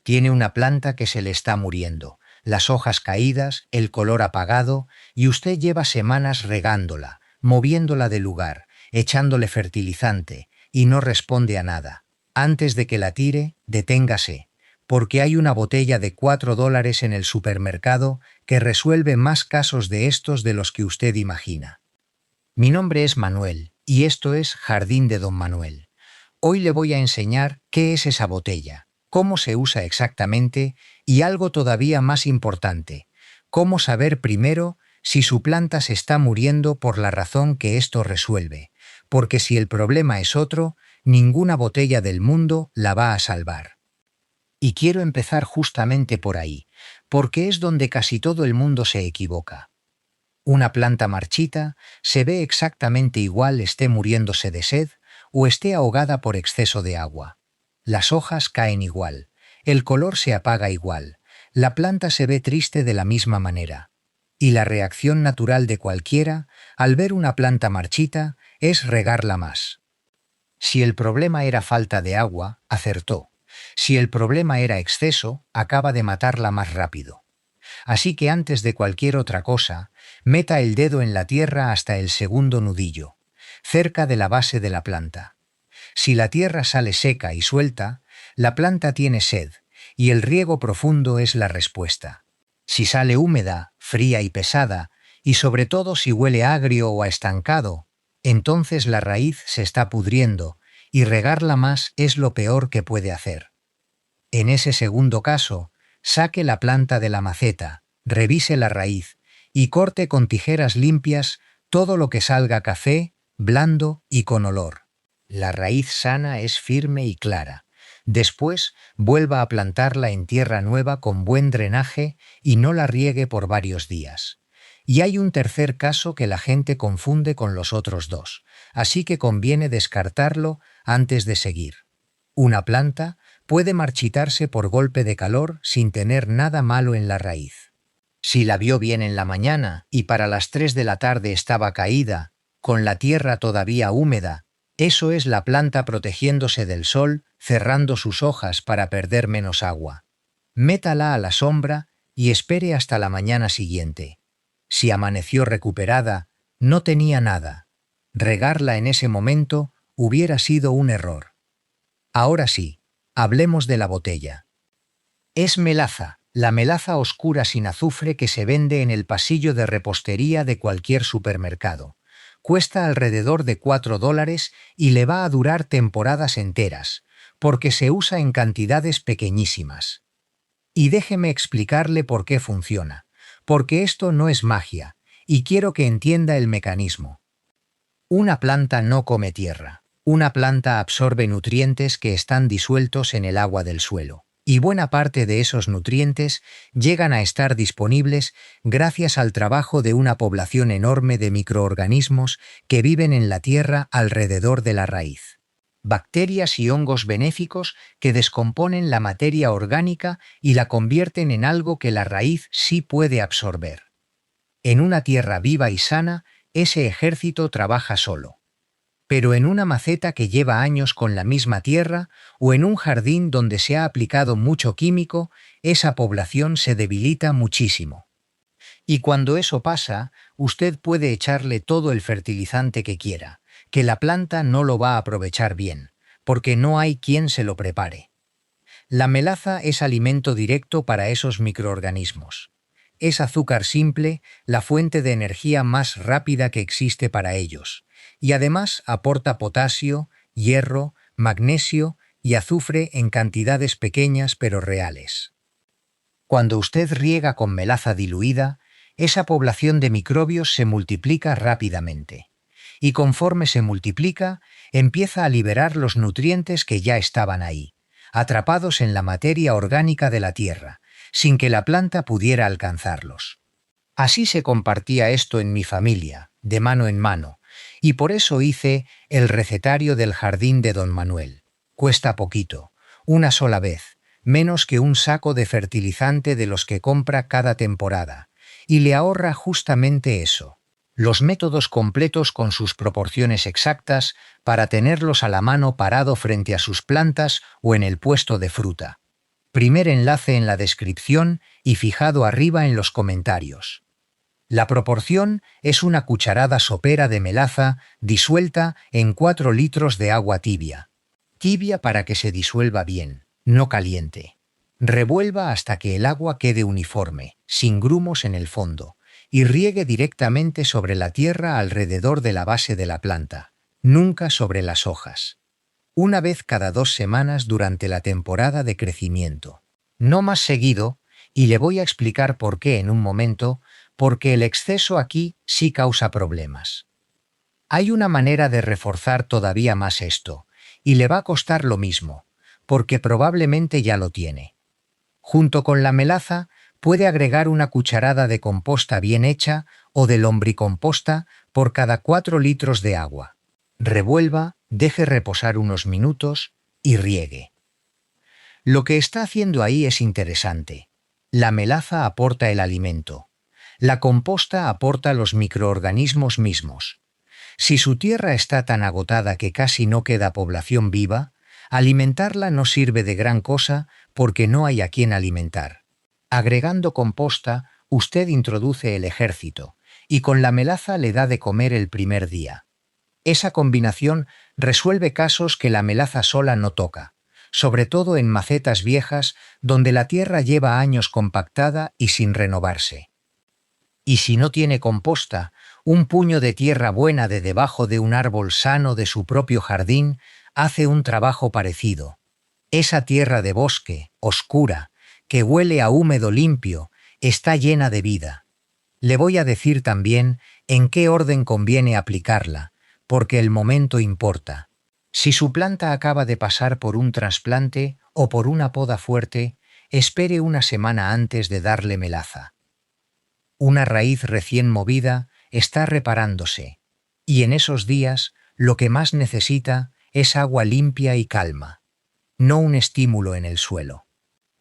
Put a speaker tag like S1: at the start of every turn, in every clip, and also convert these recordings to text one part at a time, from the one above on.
S1: Tiene una planta que se le está muriendo, las hojas caídas, el color apagado, y usted lleva semanas regándola, moviéndola de lugar, echándole fertilizante, y no responde a nada. Antes de que la tire, deténgase, porque hay una botella de $4 en el supermercado que resuelve más casos de estos de los que usted imagina. Mi nombre es Manuel, y esto es Jardín de Don Manuel. Hoy le voy a enseñar qué es esa botella, cómo se usa exactamente y algo todavía más importante, cómo saber primero si su planta se está muriendo por la razón que esto resuelve, porque si el problema es otro, ninguna botella del mundo la va a salvar. Y quiero empezar justamente por ahí, porque es donde casi todo el mundo se equivoca. Una planta marchita se ve exactamente igual esté muriéndose de sed o esté ahogada por exceso de agua. Las hojas caen igual, el color se apaga igual, la planta se ve triste de la misma manera. Y la reacción natural de cualquiera, al ver una planta marchita, es regarla más. Si el problema era falta de agua, acertó. Si el problema era exceso, acaba de matarla más rápido. Así que antes de cualquier otra cosa, meta el dedo en la tierra hasta el segundo nudillo, cerca de la base de la planta. Si la tierra sale seca y suelta, la planta tiene sed, y el riego profundo es la respuesta. Si sale húmeda, fría y pesada, y sobre todo si huele agrio o a estancado, entonces la raíz se está pudriendo, y regarla más es lo peor que puede hacer. En ese segundo caso, saque la planta de la maceta, revise la raíz y corte con tijeras limpias todo lo que salga café, blando y con olor. La raíz sana es firme y clara. Después, vuelva a plantarla en tierra nueva con buen drenaje y no la riegue por varios días. Y hay un tercer caso que la gente confunde con los otros dos, así que conviene descartarlo antes de seguir. Una planta puede marchitarse por golpe de calor sin tener nada malo en la raíz. Si la vio bien en la mañana y para las 3 de la tarde estaba caída, con la tierra todavía húmeda, eso es la planta protegiéndose del sol, cerrando sus hojas para perder menos agua. Métala a la sombra y espere hasta la mañana siguiente. Si amaneció recuperada, no tenía nada. Regarla en ese momento hubiera sido un error. Ahora sí, hablemos de la botella. Es melaza, la melaza oscura sin azufre que se vende en el pasillo de repostería de cualquier supermercado. Cuesta alrededor de $4 y le va a durar temporadas enteras, porque se usa en cantidades pequeñísimas. Y déjeme explicarle por qué funciona, porque esto no es magia, y quiero que entienda el mecanismo. Una planta no come tierra. Una planta absorbe nutrientes que están disueltos en el agua del suelo, y buena parte de esos nutrientes llegan a estar disponibles gracias al trabajo de una población enorme de microorganismos que viven en la tierra alrededor de la raíz. Bacterias y hongos benéficos que descomponen la materia orgánica y la convierten en algo que la raíz sí puede absorber. En una tierra viva y sana, ese ejército trabaja solo. Pero en una maceta que lleva años con la misma tierra o en un jardín donde se ha aplicado mucho químico, esa población se debilita muchísimo. Y cuando eso pasa, usted puede echarle todo el fertilizante que quiera, que la planta no lo va a aprovechar bien, porque no hay quien se lo prepare. La melaza es alimento directo para esos microorganismos. Es azúcar simple, la fuente de energía más rápida que existe para ellos, y además aporta potasio, hierro, magnesio y azufre en cantidades pequeñas pero reales. Cuando usted riega con melaza diluida, esa población de microbios se multiplica rápidamente, y conforme se multiplica, empieza a liberar los nutrientes que ya estaban ahí, atrapados en la materia orgánica de la tierra, sin que la planta pudiera alcanzarlos. Así se compartía esto en mi familia, de mano en mano, y por eso hice el recetario del Jardín de Don Manuel. Cuesta poquito, una sola vez, menos que un saco de fertilizante de los que compra cada temporada, y le ahorra justamente eso, los métodos completos con sus proporciones exactas para tenerlos a la mano parado frente a sus plantas o en el puesto de fruta. Primer enlace en la descripción y fijado arriba en los comentarios. La proporción es una cucharada sopera de melaza disuelta en 4 litros de agua tibia. Tibia para que se disuelva bien, no caliente. Revuelva hasta que el agua quede uniforme, sin grumos en el fondo, y riegue directamente sobre la tierra alrededor de la base de la planta, nunca sobre las hojas. Una vez cada 2 semanas durante la temporada de crecimiento. No más seguido, y le voy a explicar por qué en un momento, porque el exceso aquí sí causa problemas. Hay una manera de reforzar todavía más esto, y le va a costar lo mismo, porque probablemente ya lo tiene. Junto con la melaza, puede agregar una cucharada de composta bien hecha o de lombricomposta por cada 4 litros de agua. Revuelva, deje reposar unos minutos y riegue. Lo que está haciendo ahí es interesante. La melaza aporta el alimento. La composta aporta los microorganismos mismos. Si su tierra está tan agotada que casi no queda población viva, alimentarla no sirve de gran cosa porque no hay a quien alimentar. Agregando composta, usted introduce el ejército, y con la melaza le da de comer el primer día. Esa combinación resuelve casos que la melaza sola no toca, sobre todo en macetas viejas donde la tierra lleva años compactada y sin renovarse. Y si no tiene composta, un puño de tierra buena de debajo de un árbol sano de su propio jardín hace un trabajo parecido. Esa tierra de bosque, oscura, que huele a húmedo limpio, está llena de vida. Le voy a decir también en qué orden conviene aplicarla, porque el momento importa. Si su planta acaba de pasar por un trasplante o por una poda fuerte, espere una semana antes de darle melaza. Una raíz recién movida está reparándose, y en esos días lo que más necesita es agua limpia y calma, no un estímulo en el suelo.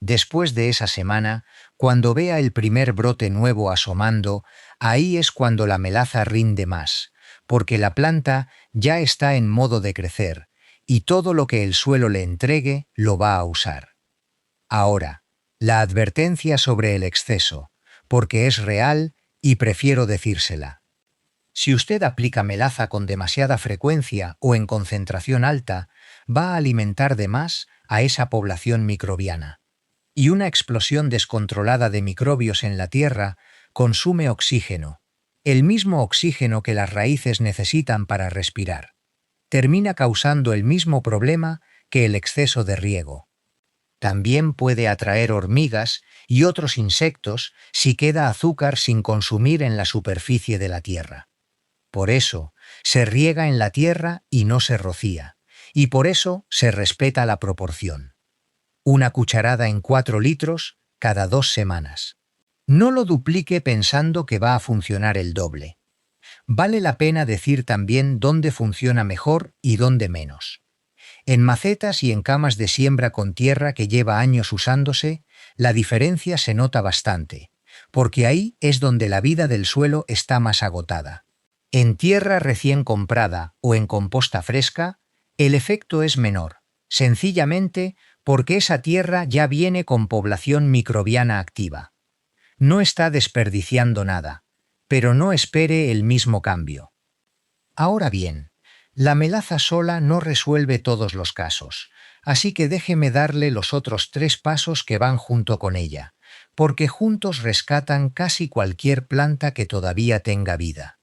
S1: Después de esa semana, cuando vea el primer brote nuevo asomando, ahí es cuando la melaza rinde más, porque la planta ya está en modo de crecer, y todo lo que el suelo le entregue lo va a usar. Ahora, la advertencia sobre el exceso, porque es real y prefiero decírsela. Si usted aplica melaza con demasiada frecuencia o en concentración alta, va a alimentar de más a esa población microbiana. Y una explosión descontrolada de microbios en la tierra consume oxígeno, el mismo oxígeno que las raíces necesitan para respirar. Termina causando el mismo problema que el exceso de riego. También puede atraer hormigas y otros insectos si queda azúcar sin consumir en la superficie de la tierra. Por eso, se riega en la tierra y no se rocía, y por eso se respeta la proporción. Una cucharada en 4 litros cada 2 semanas. No lo duplique pensando que va a funcionar el doble. Vale la pena decir también dónde funciona mejor y dónde menos. En macetas y en camas de siembra con tierra que lleva años usándose, la diferencia se nota bastante, porque ahí es donde la vida del suelo está más agotada. En tierra recién comprada o en composta fresca, el efecto es menor, sencillamente porque esa tierra ya viene con población microbiana activa. No está desperdiciando nada, pero no espere el mismo cambio. Ahora bien, la melaza sola no resuelve todos los casos, así que déjeme darle los otros 3 pasos que van junto con ella, porque juntos rescatan casi cualquier planta que todavía tenga vida.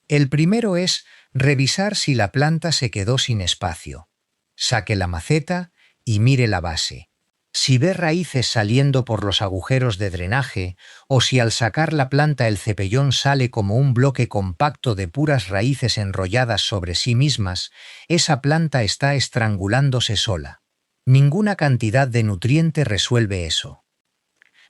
S1: El primero es revisar si la planta se quedó sin espacio. Saque la maceta y mire la base. Si ve raíces saliendo por los agujeros de drenaje o si al sacar la planta el cepellón sale como un bloque compacto de puras raíces enrolladas sobre sí mismas, esa planta está estrangulándose sola. Ninguna cantidad de nutriente resuelve eso.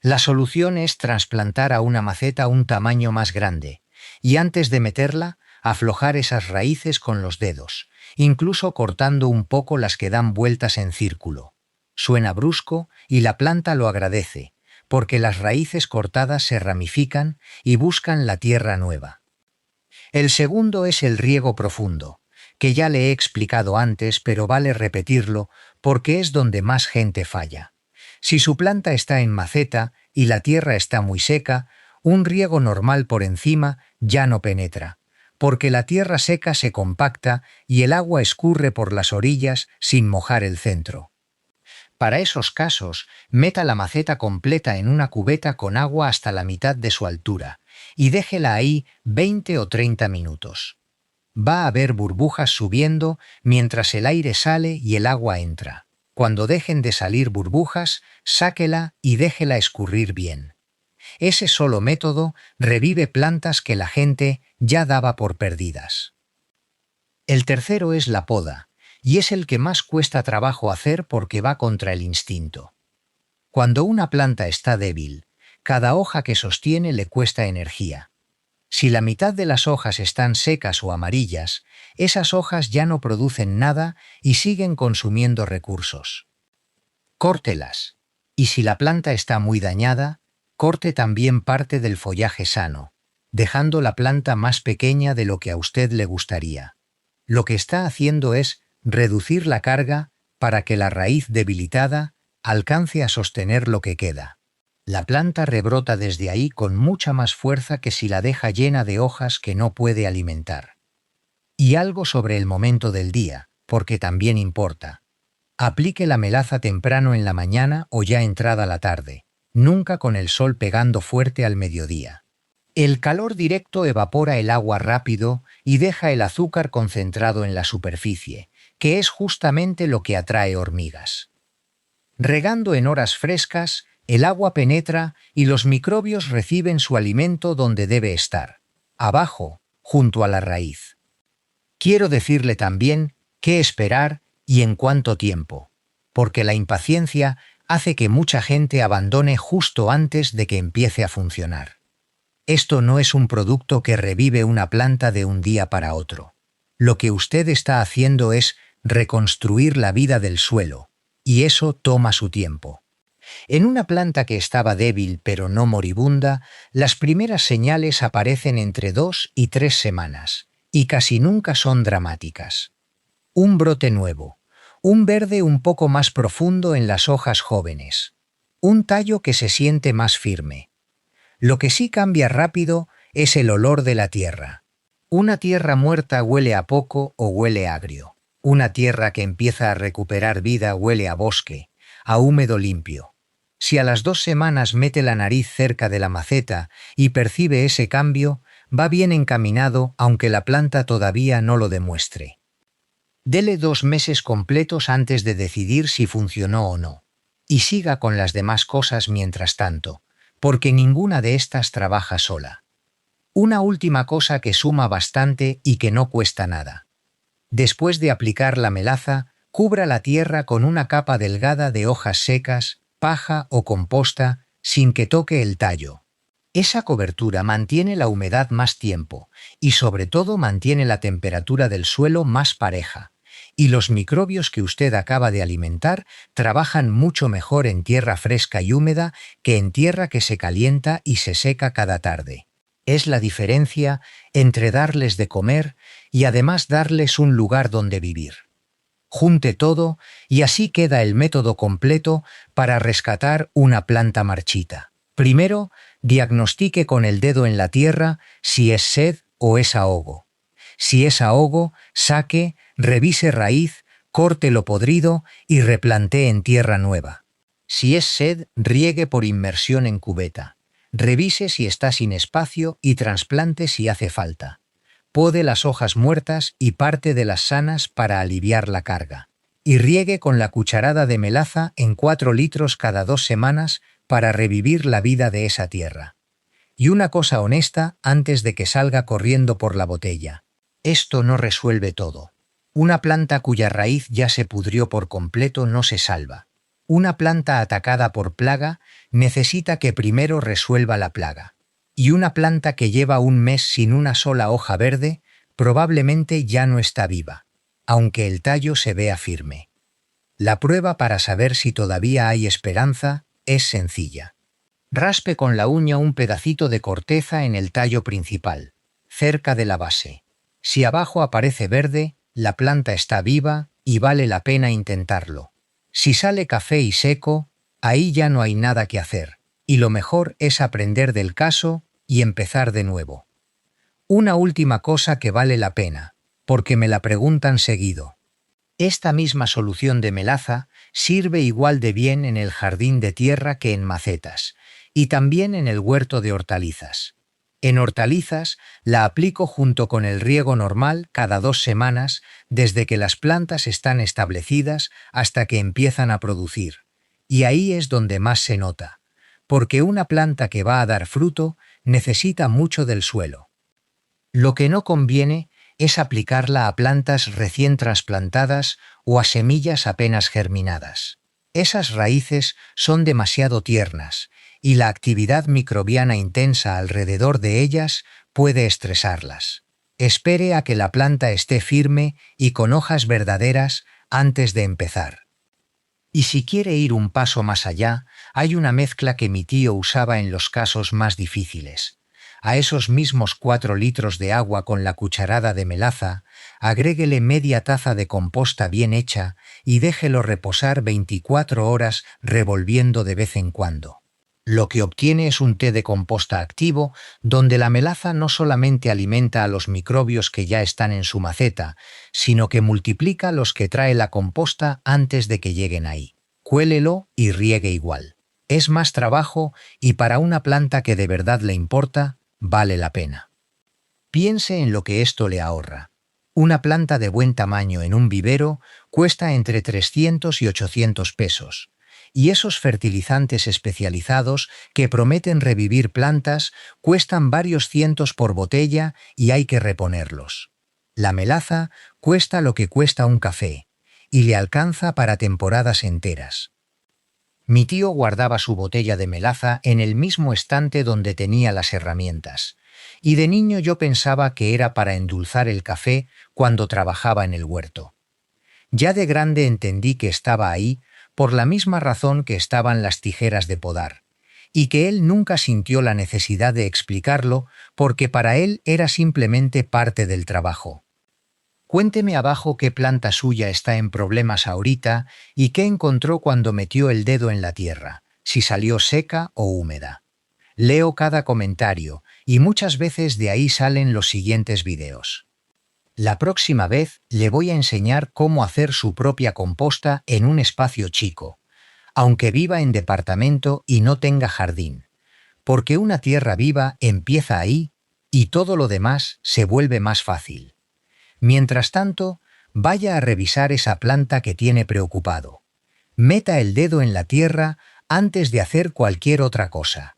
S1: La solución es trasplantar a una maceta un tamaño más grande y antes de meterla, aflojar esas raíces con los dedos, incluso cortando un poco las que dan vueltas en círculo. Suena brusco y la planta lo agradece, porque las raíces cortadas se ramifican y buscan la tierra nueva. El segundo es el riego profundo, que ya le he explicado antes, pero vale repetirlo porque es donde más gente falla. Si su planta está en maceta y la tierra está muy seca, un riego normal por encima ya no penetra, porque la tierra seca se compacta y el agua escurre por las orillas sin mojar el centro. Para esos casos, meta la maceta completa en una cubeta con agua hasta la mitad de su altura y déjela ahí 20 o 30 minutos. Va a haber burbujas subiendo mientras el aire sale y el agua entra. Cuando dejen de salir burbujas, sáquela y déjela escurrir bien. Ese solo método revive plantas que la gente ya daba por perdidas. El tercero es la poda, y es el que más cuesta trabajo hacer porque va contra el instinto. Cuando una planta está débil, cada hoja que sostiene le cuesta energía. Si la mitad de las hojas están secas o amarillas, esas hojas ya no producen nada y siguen consumiendo recursos. Córtelas. Y si la planta está muy dañada, corte también parte del follaje sano, dejando la planta más pequeña de lo que a usted le gustaría. Lo que está haciendo es reducir la carga para que la raíz debilitada alcance a sostener lo que queda. La planta rebrota desde ahí con mucha más fuerza que si la deja llena de hojas que no puede alimentar. Y algo sobre el momento del día, porque también importa. Aplique la melaza temprano en la mañana o ya entrada la tarde, nunca con el sol pegando fuerte al mediodía. El calor directo evapora el agua rápido y deja el azúcar concentrado en la superficie, que es justamente lo que atrae hormigas. Regando en horas frescas, el agua penetra y los microbios reciben su alimento donde debe estar, abajo, junto a la raíz. Quiero decirle también qué esperar y en cuánto tiempo, porque la impaciencia hace que mucha gente abandone justo antes de que empiece a funcionar. Esto no es un producto que revive una planta de un día para otro. Lo que usted está haciendo es reconstruir la vida del suelo, y eso toma su tiempo. En una planta que estaba débil pero no moribunda, las primeras señales aparecen entre 2 y 3 semanas, y casi nunca son dramáticas. Un brote nuevo, un verde un poco más profundo en las hojas jóvenes, un tallo que se siente más firme. Lo que sí cambia rápido es el olor de la tierra. Una tierra muerta huele a poco o huele agrio. Una tierra que empieza a recuperar vida huele a bosque, a húmedo limpio. Si a las 2 semanas mete la nariz cerca de la maceta y percibe ese cambio, va bien encaminado aunque la planta todavía no lo demuestre. Dele 2 meses completos antes de decidir si funcionó o no. Y siga con las demás cosas mientras tanto, porque ninguna de estas trabaja sola. Una última cosa que suma bastante y que no cuesta nada. Después de aplicar la melaza, cubra la tierra con una capa delgada de hojas secas, paja o composta sin que toque el tallo. Esa cobertura mantiene la humedad más tiempo y sobre todo mantiene la temperatura del suelo más pareja, y los microbios que usted acaba de alimentar trabajan mucho mejor en tierra fresca y húmeda que en tierra que se calienta y se seca cada tarde. Es la diferencia entre darles de comer y además darles un lugar donde vivir. Junte todo y así queda el método completo para rescatar una planta marchita. Primero, diagnostique con el dedo en la tierra si es sed o es ahogo. Si es ahogo, saque, revise raíz, corte lo podrido y replantee en tierra nueva. Si es sed, riegue por inmersión en cubeta. Revise si está sin espacio y trasplante si hace falta. Pode las hojas muertas y parte de las sanas para aliviar la carga. Y riegue con la cucharada de melaza en 4 litros cada 2 semanas para revivir la vida de esa tierra. Y una cosa honesta antes de que salga corriendo por la botella. Esto no resuelve todo. Una planta cuya raíz ya se pudrió por completo no se salva. Una planta atacada por plaga necesita que primero resuelva la plaga. Y una planta que lleva un mes sin una sola hoja verde probablemente ya no está viva, aunque el tallo se vea firme. La prueba para saber si todavía hay esperanza es sencilla. Raspe con la uña un pedacito de corteza en el tallo principal, cerca de la base. Si abajo aparece verde, la planta está viva y vale la pena intentarlo. Si sale café y seco, Ahí ya no hay nada que hacer, y lo mejor es aprender del caso y empezar de nuevo. Una última cosa que vale la pena, porque me la preguntan seguido. Esta misma solución de melaza sirve igual de bien en el jardín de tierra que en macetas, y también en el huerto de hortalizas. En hortalizas la aplico junto con el riego normal cada 2 semanas desde que las plantas están establecidas hasta que empiezan a producir. Y ahí es donde más se nota, porque una planta que va a dar fruto necesita mucho del suelo. Lo que no conviene es aplicarla a plantas recién trasplantadas o a semillas apenas germinadas. Esas raíces son demasiado tiernas y la actividad microbiana intensa alrededor de ellas puede estresarlas. Espere a que la planta esté firme y con hojas verdaderas antes de empezar. Y si quiere ir un paso más allá, hay una mezcla que mi tío usaba en los casos más difíciles. A esos mismos 4 litros de agua con la cucharada de melaza, agréguele media taza de composta bien hecha y déjelo reposar 24 horas revolviendo de vez en cuando. Lo que obtiene es un té de composta activo, donde la melaza no solamente alimenta a los microbios que ya están en su maceta, sino que multiplica los que trae la composta antes de que lleguen ahí. Cuélelo y riegue igual. Es más trabajo y para una planta que de verdad le importa, vale la pena. Piense en lo que esto le ahorra. Una planta de buen tamaño en un vivero cuesta entre 300 y 800 pesos. Y esos fertilizantes especializados que prometen revivir plantas cuestan varios cientos por botella y hay que reponerlos. La melaza cuesta lo que cuesta un café y le alcanza para temporadas enteras. Mi tío guardaba su botella de melaza en el mismo estante donde tenía las herramientas, y de niño yo pensaba que era para endulzar el café cuando trabajaba en el huerto. Ya de grande entendí que estaba ahí por la misma razón que estaban las tijeras de podar, y que él nunca sintió la necesidad de explicarlo porque para él era simplemente parte del trabajo. Cuénteme abajo qué planta suya está en problemas ahorita y qué encontró cuando metió el dedo en la tierra, si salió seca o húmeda. Leo cada comentario y muchas veces de ahí salen los siguientes videos. La próxima vez le voy a enseñar cómo hacer su propia composta en un espacio chico, aunque viva en departamento y no tenga jardín, porque una tierra viva empieza ahí y todo lo demás se vuelve más fácil. Mientras tanto, vaya a revisar esa planta que tiene preocupado. Meta el dedo en la tierra antes de hacer cualquier otra cosa.